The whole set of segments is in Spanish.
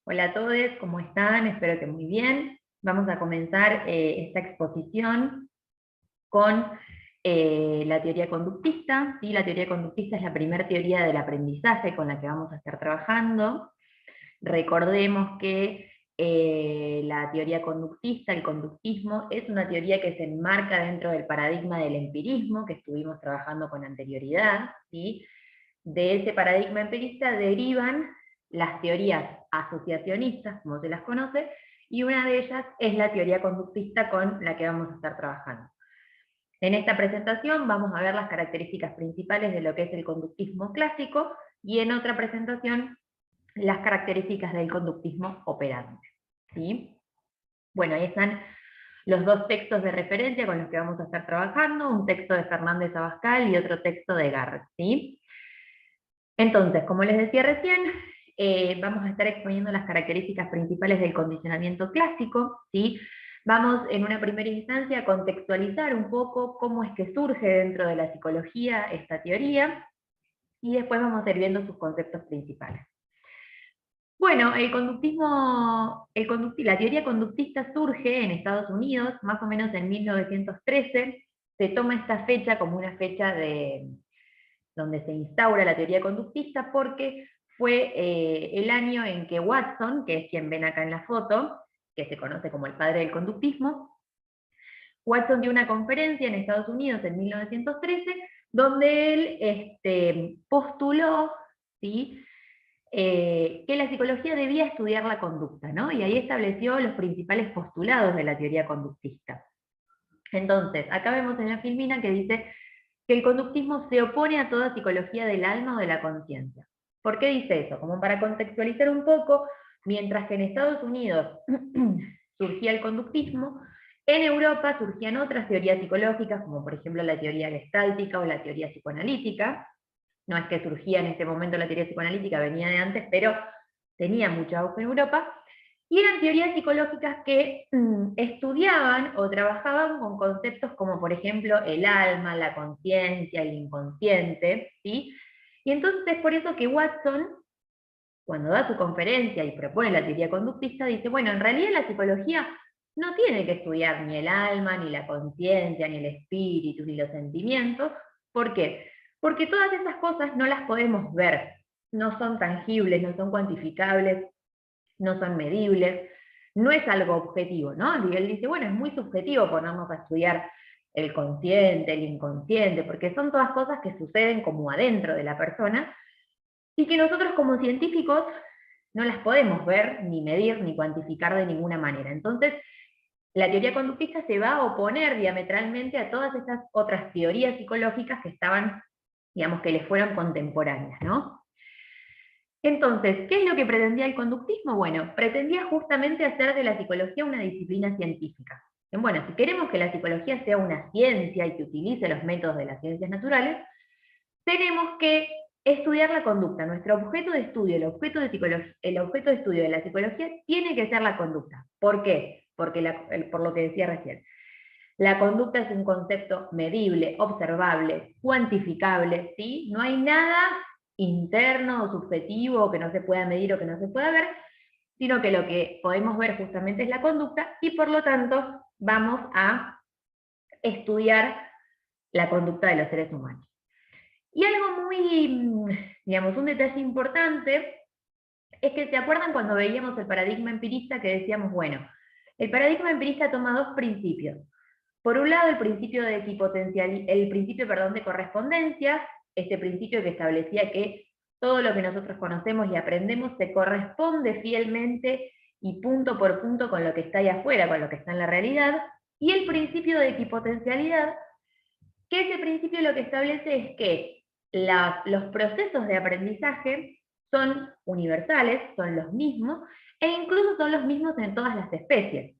Hola a todos, ¿cómo están? Espero que muy bien. Vamos a comenzar esta exposición con la teoría conductista. ¿Sí? La teoría conductista es la primera teoría del aprendizaje con la que vamos a estar trabajando. Recordemos que la teoría conductista, el conductismo, es una teoría que se enmarca dentro del paradigma del empirismo que estuvimos trabajando con anterioridad, ¿sí? De ese paradigma empirista derivan las teorías asociacionistas, como se las conoce, y una de ellas es la teoría conductista con la que vamos a estar trabajando. En esta presentación vamos a ver las características principales de lo que es el conductismo clásico, y en otra presentación las características del conductismo operante. ¿Sí? Bueno, ahí están los dos textos de referencia con los que vamos a estar trabajando, un texto de Fernández Abascal y otro texto de Garrett. ¿Sí? Entonces, como les decía recién, vamos a estar exponiendo las características principales del condicionamiento clásico, ¿sí? Vamos en una primera instancia a contextualizar un poco cómo es que surge dentro de la psicología esta teoría, y después vamos a ir viendo sus conceptos principales. Bueno, la teoría conductista surge en Estados Unidos, más o menos en 1913, se toma esta fecha como una fecha donde se instaura la teoría conductista, porque fue el año en que Watson, que es quien ven acá en la foto, que se conoce como el padre del conductismo, Watson dio una conferencia en Estados Unidos en 1913, donde él postuló, ¿sí? Que la psicología debía estudiar la conducta, ¿no? Y ahí estableció los principales postulados de la teoría conductista. Entonces, acá vemos en la filmina que dice que el conductismo se opone a toda psicología del alma o de la conciencia. ¿Por qué dice eso? Como para contextualizar un poco, mientras que en Estados Unidos surgía el conductismo, en Europa surgían otras teorías psicológicas, como por ejemplo la teoría gestáltica o la teoría psicoanalítica. No es que surgía en ese momento la teoría psicoanalítica, venía de antes, pero tenía mucho auge en Europa, y eran teorías psicológicas que estudiaban o trabajaban con conceptos como, por ejemplo, el alma, la conciencia, el inconsciente, ¿sí? Y entonces es por eso que Watson, cuando da su conferencia y propone la teoría conductista, dice, bueno, en realidad la psicología no tiene que estudiar ni el alma, ni la conciencia, ni el espíritu, ni los sentimientos. ¿Por qué? Porque todas esas cosas no las podemos ver, no son tangibles, no son cuantificables, no son medibles, no es algo objetivo, ¿no? Y él dice, bueno, es muy subjetivo ponernos a estudiar el consciente, el inconsciente, porque son todas cosas que suceden como adentro de la persona, y que nosotros como científicos no las podemos ver, ni medir, ni cuantificar de ninguna manera. Entonces, la teoría conductista se va a oponer diametralmente a todas estas otras teorías psicológicas que estaban, digamos, que les fueron contemporáneas, ¿no? Entonces, ¿qué es lo que pretendía el conductismo? Bueno, pretendía justamente hacer de la psicología una disciplina científica. Bueno, si queremos que la psicología sea una ciencia y que utilice los métodos de las ciencias naturales, tenemos que estudiar la conducta. Nuestro objeto de estudio, el objeto de estudio de la psicología tiene que ser la conducta. ¿Por qué? Porque por lo que decía recién. La conducta es un concepto medible, observable, cuantificable, ¿sí? No hay nada interno o subjetivo que no se pueda medir o que no se pueda ver, sino que lo que podemos ver justamente es la conducta, y por lo tanto vamos a estudiar la conducta de los seres humanos. Y algo muy, digamos, un detalle importante es que, ¿se acuerdan cuando veíamos el paradigma empirista que decíamos, bueno, el paradigma empirista toma dos principios? Por un lado, el principio de de correspondencia, este principio que establecía que todo lo que nosotros conocemos y aprendemos se corresponde fielmente y punto por punto con lo que está ahí afuera, con lo que está en la realidad, y el principio de equipotencialidad, que ese principio lo que establece es que los procesos de aprendizaje son universales, son los mismos, e incluso son los mismos en todas las especies.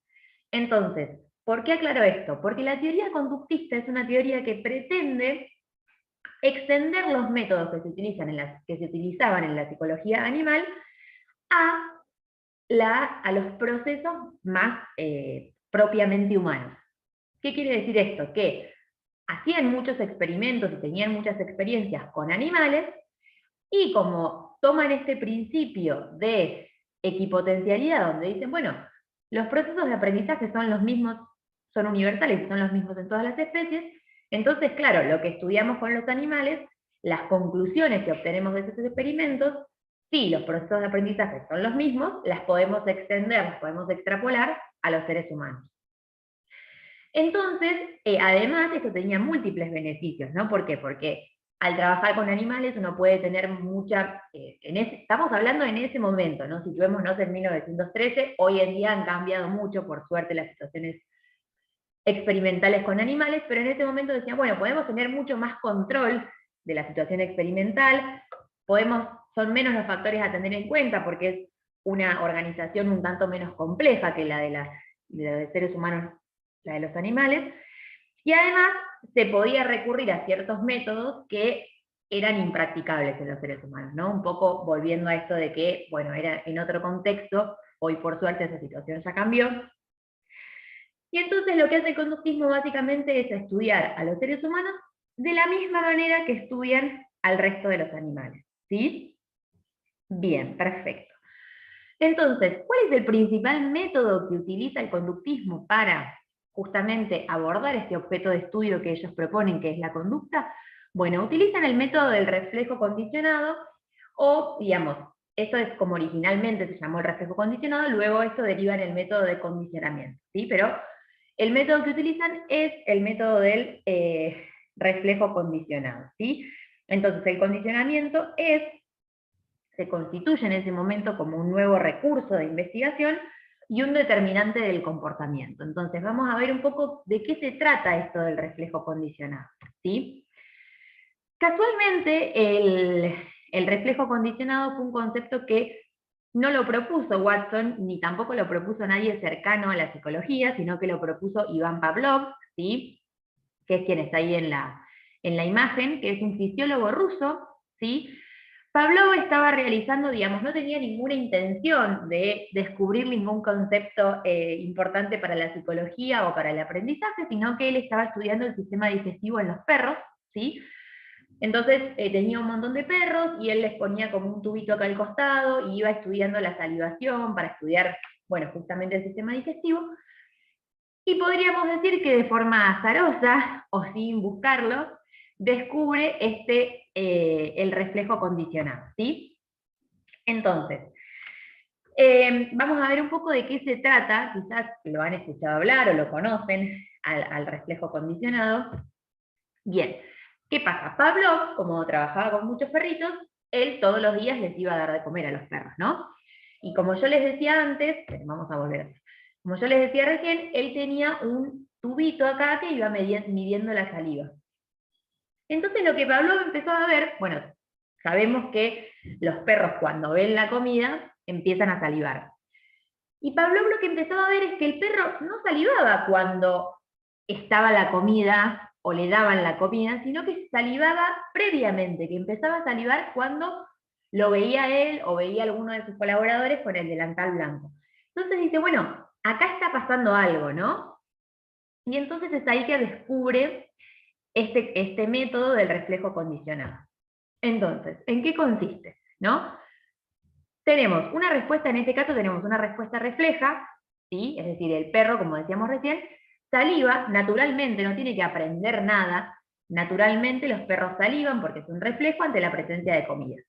Entonces, ¿por qué aclaro esto? Porque la teoría conductista es una teoría que pretende extender los métodos que se utilizaban en la psicología animal a, a los procesos más propiamente humanos. ¿Qué quiere decir esto? Que hacían muchos experimentos y tenían muchas experiencias con animales, y como toman este principio de equipotencialidad, donde dicen, bueno, los procesos de aprendizaje son los mismos, son universales y son los mismos en todas las especies. Entonces, claro, lo que estudiamos con los animales, las conclusiones que obtenemos de esos experimentos, si los procesos de aprendizaje son los mismos, las podemos extender, las podemos extrapolar a los seres humanos. Entonces, además, esto tenía múltiples beneficios, ¿no? ¿Por qué? Porque al trabajar con animales uno puede tener mucha... estamos hablando en ese momento, ¿no? Situémonos en 1913, hoy en día han cambiado mucho, por suerte, las situaciones experimentales con animales, pero en ese momento decían, bueno, podemos tener mucho más control de la situación experimental, son menos los factores a tener en cuenta, porque es una organización un tanto menos compleja que la de seres humanos, la de los animales, y además se podía recurrir a ciertos métodos que eran impracticables en los seres humanos, ¿no? Un poco volviendo a esto de que, bueno, era en otro contexto, hoy por suerte esa situación ya cambió. Y entonces lo que hace el conductismo básicamente es estudiar a los seres humanos de la misma manera que estudian al resto de los animales, ¿sí? Bien, perfecto. Entonces, ¿cuál es el principal método que utiliza el conductismo para justamente abordar este objeto de estudio que ellos proponen, que es la conducta? Bueno, utilizan el método del reflejo condicionado, o, digamos, esto es como originalmente se llamó el reflejo condicionado, luego esto deriva en el método de condicionamiento, ¿sí? Pero el método que utilizan es el método del reflejo condicionado, ¿sí? Entonces, el condicionamiento se constituye en ese momento como un nuevo recurso de investigación y un determinante del comportamiento. Entonces, vamos a ver un poco de qué se trata esto del reflejo condicionado, ¿sí? Casualmente, el reflejo condicionado fue un concepto que no lo propuso Watson, ni tampoco lo propuso nadie cercano a la psicología, sino que lo propuso Iván Pavlov, ¿sí? Que es quien está ahí en la imagen, que es un fisiólogo ruso, ¿sí? Pavlov estaba realizando, digamos, no tenía ninguna intención de descubrir ningún concepto importante para la psicología o para el aprendizaje, sino que él estaba estudiando el sistema digestivo en los perros, ¿sí? Entonces tenía un montón de perros y él les ponía como un tubito acá al costado y iba estudiando la salivación para estudiar, bueno, justamente el sistema digestivo. Y podríamos decir que de forma azarosa, o sin buscarlo, descubre el reflejo condicionado, ¿sí? Entonces, vamos a ver un poco de qué se trata, quizás lo han escuchado hablar o lo conocen, al reflejo condicionado. Bien, ¿qué pasa? Pablo, como trabajaba con muchos perritos, él todos los días les iba a dar de comer a los perros, ¿no? Y como yo les decía antes, vamos a volver, como yo les decía recién, él tenía un tubito acá que iba midiendo la saliva. Entonces lo que Pablo empezó a ver, bueno, sabemos que los perros cuando ven la comida empiezan a salivar. Y Pablo lo que empezó a ver es que el perro no salivaba cuando estaba la comida o le daban la comida, sino que salivaba previamente, que empezaba a salivar cuando lo veía él o veía alguno de sus colaboradores con el delantal blanco. Entonces dice, bueno, acá está pasando algo, ¿no? Y entonces es ahí que descubre este método del reflejo condicionado. Entonces, ¿en qué consiste? ¿No? Tenemos una respuesta, en este caso tenemos una respuesta refleja, ¿sí? Es decir, el perro, como decíamos recién, saliva naturalmente, no tiene que aprender nada, naturalmente los perros salivan porque es un reflejo ante la presencia de comida.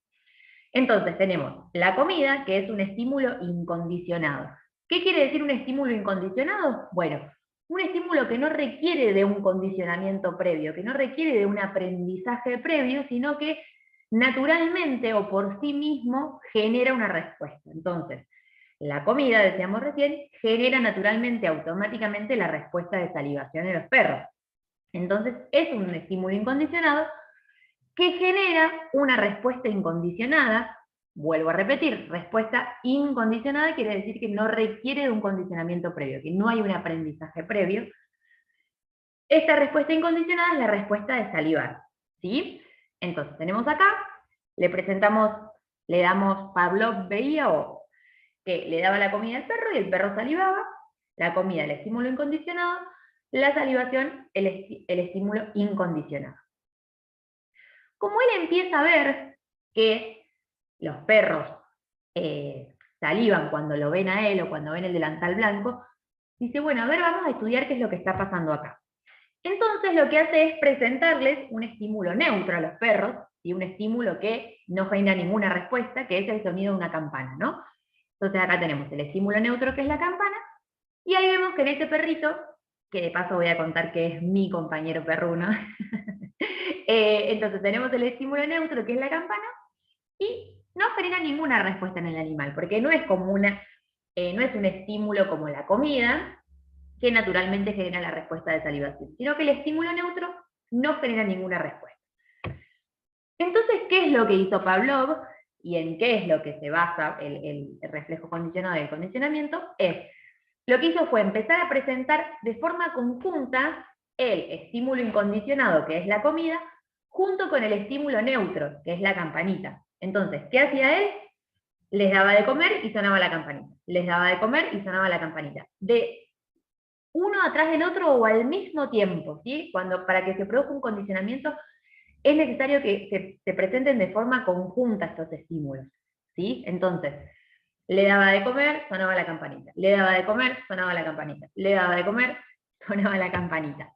Entonces tenemos la comida, que es un estímulo incondicionado. ¿Qué quiere decir un estímulo incondicionado? Bueno, un estímulo que no requiere de un condicionamiento previo, que no requiere de un aprendizaje previo, sino que naturalmente o por sí mismo genera una respuesta. Entonces, la comida, decíamos recién, genera naturalmente, automáticamente la respuesta de salivación en los perros. Entonces, es un estímulo incondicionado que genera una respuesta incondicionada. Vuelvo a repetir, respuesta incondicionada quiere decir que no requiere de un condicionamiento previo, que no hay un aprendizaje previo. Esta respuesta incondicionada es la respuesta de salivar, ¿sí? Entonces tenemos acá, le damos Pavlov veía o que le daba la comida al perro y el perro salivaba, la comida el estímulo incondicionado, la salivación el estímulo incondicionado. Como él empieza a ver que los perros salivan cuando lo ven a él o cuando ven el delantal blanco, dice, bueno, a ver, vamos a estudiar qué es lo que está pasando acá. Entonces lo que hace es presentarles un estímulo neutro a los perros, y un estímulo que no genera ninguna respuesta, que es el sonido de una campana, ¿no? Entonces acá tenemos el estímulo neutro, que es la campana, y ahí vemos que en este perrito, que de paso voy a contar que es mi compañero perruno, entonces tenemos el estímulo neutro, que es la campana, y no genera ninguna respuesta en el animal, porque no es como no es un estímulo como la comida, que naturalmente genera la respuesta de salivación, sino que el estímulo neutro no genera ninguna respuesta. Entonces, ¿qué es lo que hizo Pavlov? Y en qué es lo que se basa el reflejo condicionado del condicionamiento, lo que hizo fue empezar a presentar de forma conjunta el estímulo incondicionado, que es la comida, junto con el estímulo neutro, que es la campanita. Entonces, ¿qué hacía él? Les daba de comer y sonaba la campanita. Les daba de comer y sonaba la campanita. De uno atrás del otro o al mismo tiempo, ¿sí? Para que se produzca un condicionamiento es necesario que se presenten de forma conjunta estos estímulos, ¿sí? Entonces, le daba de comer, sonaba la campanita. Le daba de comer, sonaba la campanita. Le daba de comer, sonaba la campanita.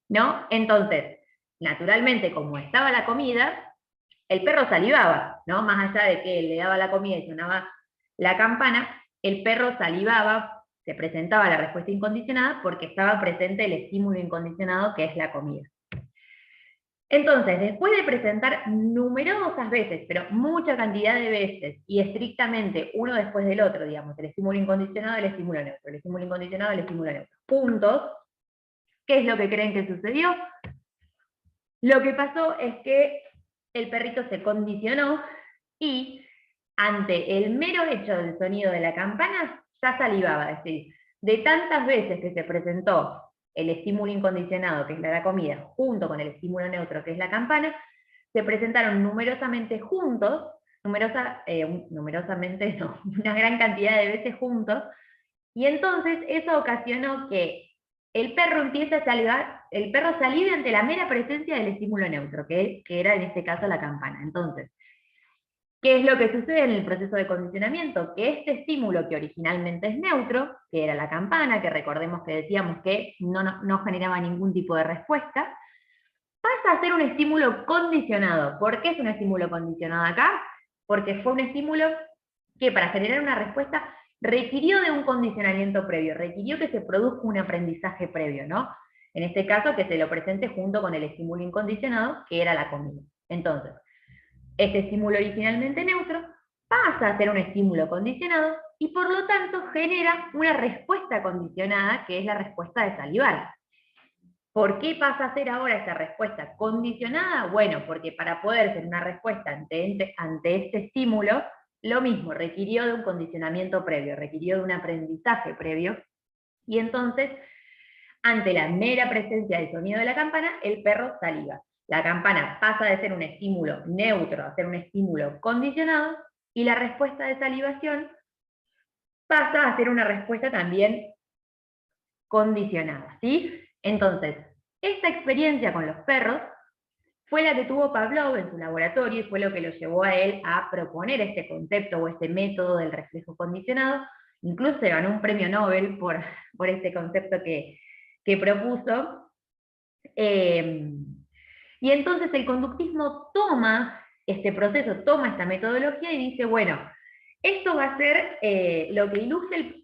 ¿No? Entonces, naturalmente, como estaba la comida, el perro salivaba, ¿no? Más allá de que le daba la comida y sonaba la campana, el perro salivaba, se presentaba la respuesta incondicionada porque estaba presente el estímulo incondicionado, que es la comida. Entonces, después de presentar numerosas veces, pero mucha cantidad de veces, y estrictamente uno después del otro, digamos, el estímulo incondicionado, el estímulo neutro, el estímulo incondicionado, el estímulo neutro, puntos, ¿qué es lo que creen que sucedió? Lo que pasó es que el perrito se condicionó y ante el mero hecho del sonido de la campana, ya salivaba, es decir, de tantas veces que se presentó el estímulo incondicionado, que es la comida, junto con el estímulo neutro, que es la campana, se presentaron numerosamente juntos, numerosamente no, una gran cantidad de veces juntos, y entonces eso ocasionó que el perro empiece a salivar, el perro salive ante la mera presencia del estímulo neutro, que era en este caso la campana. Entonces, ¿qué es lo que sucede en el proceso de condicionamiento? Que este estímulo que originalmente es neutro, que era la campana, que recordemos que decíamos que no generaba ningún tipo de respuesta, pasa a ser un estímulo condicionado. ¿Por qué es un estímulo condicionado acá? Porque fue un estímulo que para generar una respuesta requirió de un condicionamiento previo, requirió que se produzca un aprendizaje previo, ¿no? En este caso, que se lo presente junto con el estímulo incondicionado, que era la comida. Entonces, este estímulo originalmente neutro pasa a ser un estímulo condicionado y por lo tanto genera una respuesta condicionada, que es la respuesta de salivar. ¿Por qué pasa a ser ahora esta respuesta condicionada? Bueno, porque para poder ser una respuesta ante este estímulo, lo mismo, requirió de un condicionamiento previo, requirió de un aprendizaje previo, y entonces, ante la mera presencia del sonido de la campana, el perro saliva. La campana pasa de ser un estímulo neutro a ser un estímulo condicionado, y la respuesta de salivación pasa a ser una respuesta también condicionada, ¿sí? Entonces, esta experiencia con los perros fue la que tuvo Pavlov en su laboratorio y fue lo que lo llevó a él a proponer este concepto o este método del reflejo condicionado. Incluso se ganó un premio Nobel por este concepto que propuso. Y entonces el conductismo toma este proceso, toma esta metodología y dice, bueno, esto va a ser lo que ilustre,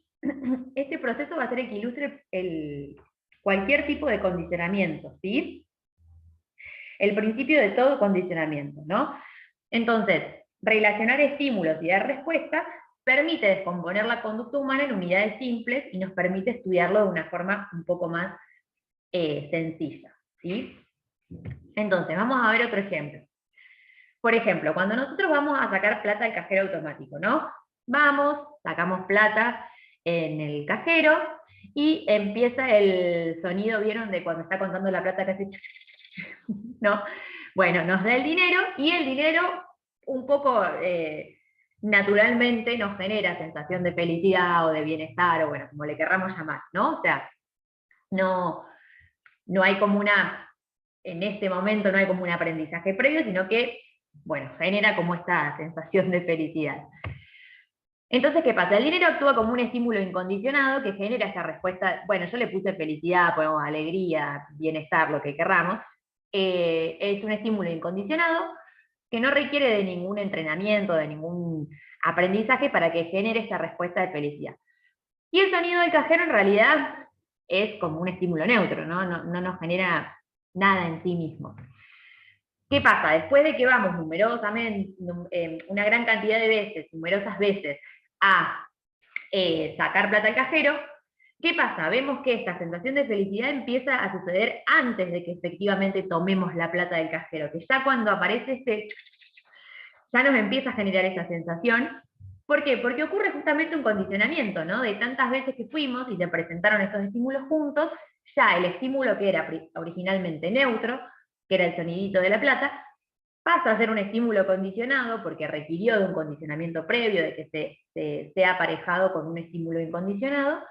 este proceso va a ser el que ilustre cualquier tipo de condicionamiento, ¿sí? El principio de todo condicionamiento, ¿no? Entonces, relacionar estímulos y dar respuestas permite descomponer la conducta humana en unidades simples y nos permite estudiarlo de una forma un poco más sencilla, ¿sí? Entonces, vamos a ver otro ejemplo. Por ejemplo, cuando nosotros vamos a sacar plata al cajero automático, ¿no? Vamos, sacamos plata en el cajero y empieza el sonido, ¿vieron? De cuando está contando la plata que hace... ¿no? Bueno, nos da el dinero y el dinero un poco naturalmente nos genera sensación de felicidad o de bienestar o bueno, como le querramos llamar, ¿no? O sea, no hay como en este momento no hay como un aprendizaje previo, sino que, bueno, genera como esta sensación de felicidad. Entonces, ¿qué pasa? El dinero actúa como un estímulo incondicionado que genera esta respuesta, bueno, yo le puse felicidad, ponemos alegría, bienestar, lo que querramos. Es un estímulo incondicionado que no requiere de ningún entrenamiento, de ningún aprendizaje para que genere esta respuesta de felicidad. Y el sonido del cajero en realidad es como un estímulo neutro, ¿no? No nos genera nada en sí mismo. ¿Qué pasa? Después de que vamos numerosamente, una gran cantidad de veces, numerosas veces, a sacar plata al cajero, ¿qué pasa? Vemos que esta sensación de felicidad empieza a suceder antes de que efectivamente tomemos la plata del cajero, que ya cuando aparece ya nos empieza a generar esa sensación. ¿Por qué? Porque ocurre justamente un condicionamiento, ¿no? De tantas veces que fuimos y se presentaron estos estímulos juntos, ya el estímulo que era originalmente neutro, que era el sonidito de la plata, pasa a ser un estímulo condicionado porque requirió de un condicionamiento previo, de que sea aparejado con un estímulo incondicionado,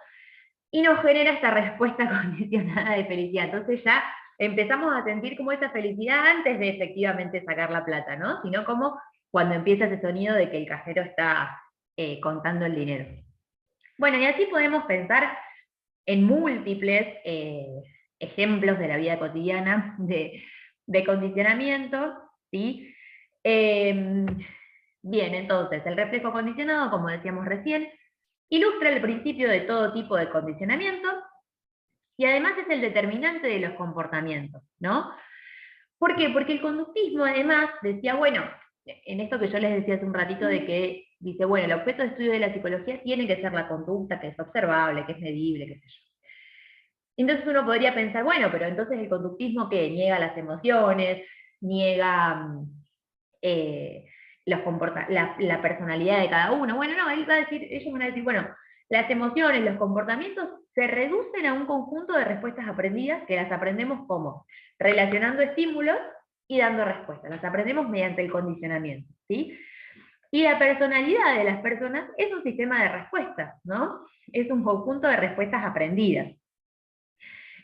y nos genera esta respuesta condicionada de felicidad. Entonces ya empezamos a sentir como esa felicidad antes de efectivamente sacar la plata, ¿no? Sino como cuando empieza ese sonido de que el cajero está contando el dinero. Bueno, y así podemos pensar en múltiples ejemplos de la vida cotidiana de condicionamiento, ¿sí? Bien, entonces, el reflejo condicionado, como decíamos recién, ilustra el principio de todo tipo de condicionamiento y además es el determinante de los comportamientos, ¿no? ¿Por qué? Porque el conductismo además decía, bueno, en esto que yo les decía hace un ratito de que dice, bueno, el objeto de estudio de la psicología tiene que ser la conducta, que es observable, que es medible, qué sé yo. Entonces uno podría pensar, bueno, pero entonces el conductismo que niega las emociones, niega eh, la personalidad de cada uno. Bueno, no, ellos van a decir, bueno, las emociones, los comportamientos se reducen a un conjunto de respuestas aprendidas que las aprendemos como relacionando estímulos y dando respuestas. Las aprendemos mediante el condicionamiento, ¿sí? Y la personalidad de las personas es un sistema de respuestas, ¿no? Es un conjunto de respuestas aprendidas.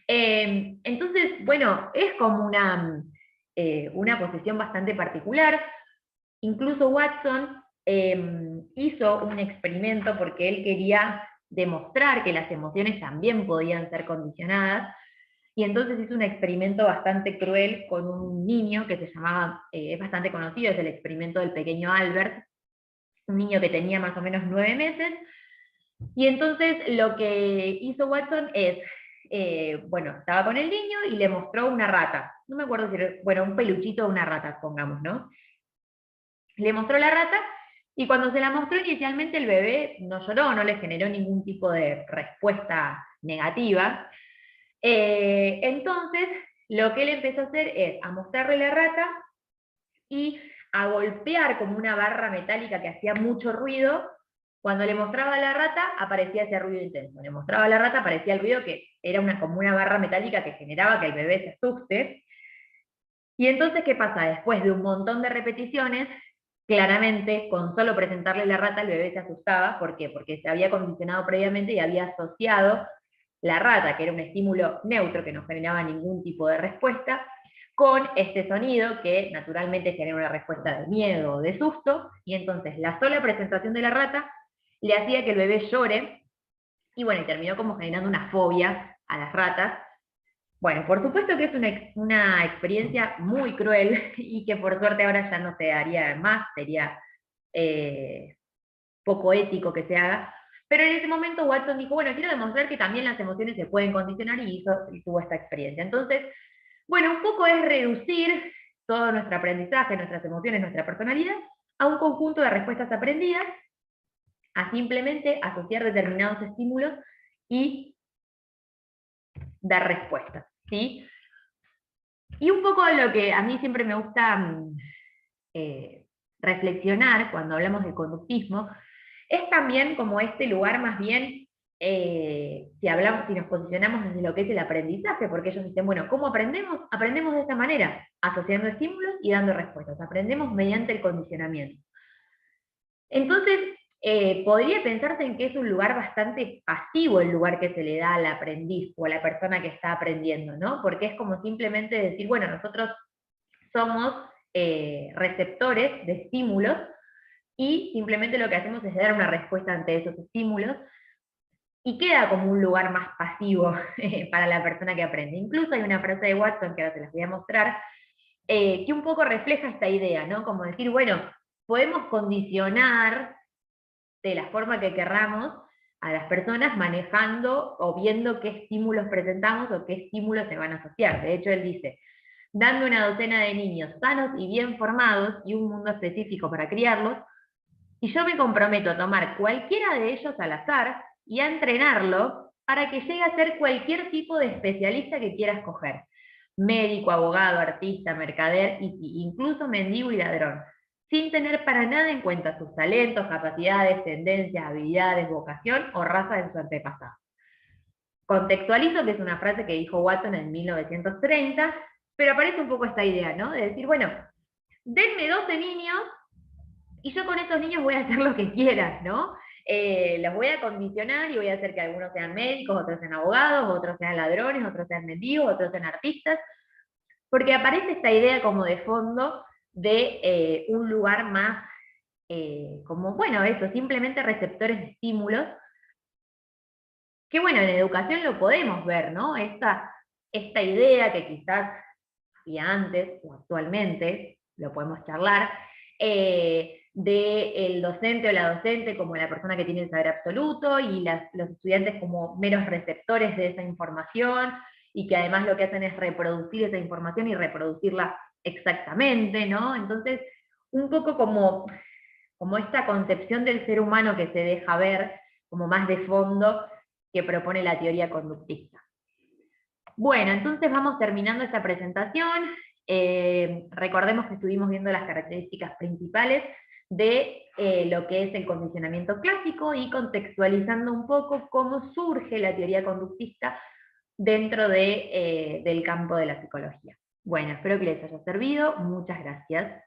Entonces, bueno, es como una posición bastante particular. Incluso Watson hizo un experimento porque él quería demostrar que las emociones también podían ser condicionadas, y entonces hizo un experimento bastante cruel con un niño que se llamaba, es bastante conocido, es el experimento del pequeño Albert, un niño que tenía más o menos 9 meses, y entonces lo que hizo Watson es, bueno, estaba con el niño y le mostró una rata, no me acuerdo si era, bueno, un peluchito de una rata, pongamos, ¿no? Le mostró la rata, y cuando se la mostró inicialmente el bebé no lloró, no le generó ningún tipo de respuesta negativa. Entonces, lo que él empezó a hacer es a mostrarle la rata y a golpear como una barra metálica que hacía mucho ruido. Cuando le mostraba la rata, aparecía ese ruido intenso. Le mostraba la rata, aparecía el ruido que era como una barra metálica que generaba que el bebé se asuste. Y entonces, ¿qué pasa? Después de un montón de repeticiones, claramente, con solo presentarle la rata, el bebé se asustaba. ¿Por qué? Porque se había condicionado previamente y había asociado la rata, que era un estímulo neutro que no generaba ningún tipo de respuesta, con este sonido que naturalmente genera una respuesta de miedo o de susto, y entonces la sola presentación de la rata le hacía que el bebé llore, y bueno, y terminó como generando una fobia a las ratas. Bueno, por supuesto que es una experiencia muy cruel y que por suerte ahora ya no se haría más, sería eh, poco ético que se haga, pero en ese momento Watson dijo, bueno, quiero demostrar que también las emociones se pueden condicionar, y tuvo esta experiencia. Entonces, bueno, un poco es reducir todo nuestro aprendizaje, nuestras emociones, nuestra personalidad, a un conjunto de respuestas aprendidas, a simplemente asociar determinados estímulos y dar respuestas, ¿sí? Y un poco lo que a mí siempre me gusta eh, reflexionar cuando hablamos de conductismo, es también como este lugar más bien, si nos posicionamos desde lo que es el aprendizaje, porque ellos dicen, bueno, ¿cómo aprendemos? Aprendemos de esta manera, asociando estímulos y dando respuestas, aprendemos mediante el condicionamiento. Entonces, podría pensarse en que es un lugar bastante pasivo el lugar que se le da al aprendiz o a la persona que está aprendiendo, ¿no? Porque es como simplemente decir, bueno, nosotros somos receptores de estímulos, y simplemente lo que hacemos es dar una respuesta ante esos estímulos, y queda como un lugar más pasivo para la persona que aprende. Incluso hay una frase de Watson, que ahora se las voy a mostrar, que un poco refleja esta idea, ¿no? Como decir, bueno, podemos condicionar de la forma que querramos a las personas manejando o viendo qué estímulos presentamos o qué estímulos se van a asociar. De hecho, él dice, dando una docena de niños sanos y bien formados y un mundo específico para criarlos, y yo me comprometo a tomar cualquiera de ellos al azar y a entrenarlo para que llegue a ser cualquier tipo de especialista que quiera escoger. Médico, abogado, artista, mercader, incluso mendigo y ladrón, sin tener para nada en cuenta sus talentos, capacidades, tendencias, habilidades, vocación o raza de su antepasado. Contextualizo que es una frase que dijo Watson en 1930, pero aparece un poco esta idea, ¿no? De decir, bueno, denme 12 niños y yo con esos niños voy a hacer lo que quieran, ¿no? Los voy a condicionar y voy a hacer que algunos sean médicos, otros sean abogados, otros sean ladrones, otros sean mendigos, otros sean artistas, porque aparece esta idea como de fondo de un lugar más, como, bueno, eso, simplemente receptores de estímulos, que bueno, en educación lo podemos ver, ¿no? Esta idea que quizás había antes o actualmente, lo podemos charlar, del docente o la docente como la persona que tiene el saber absoluto y los estudiantes como meros receptores de esa información y que además lo que hacen es reproducir esa información y reproducirla exactamente, ¿no? Entonces, un poco como esta concepción del ser humano que se deja ver como más de fondo que propone la teoría conductista. Bueno, entonces vamos terminando esta presentación. Recordemos que estuvimos viendo las características principales de lo que es el condicionamiento clásico y contextualizando un poco cómo surge la teoría conductista dentro del campo de la psicología. Bueno, espero que les haya servido. Muchas gracias.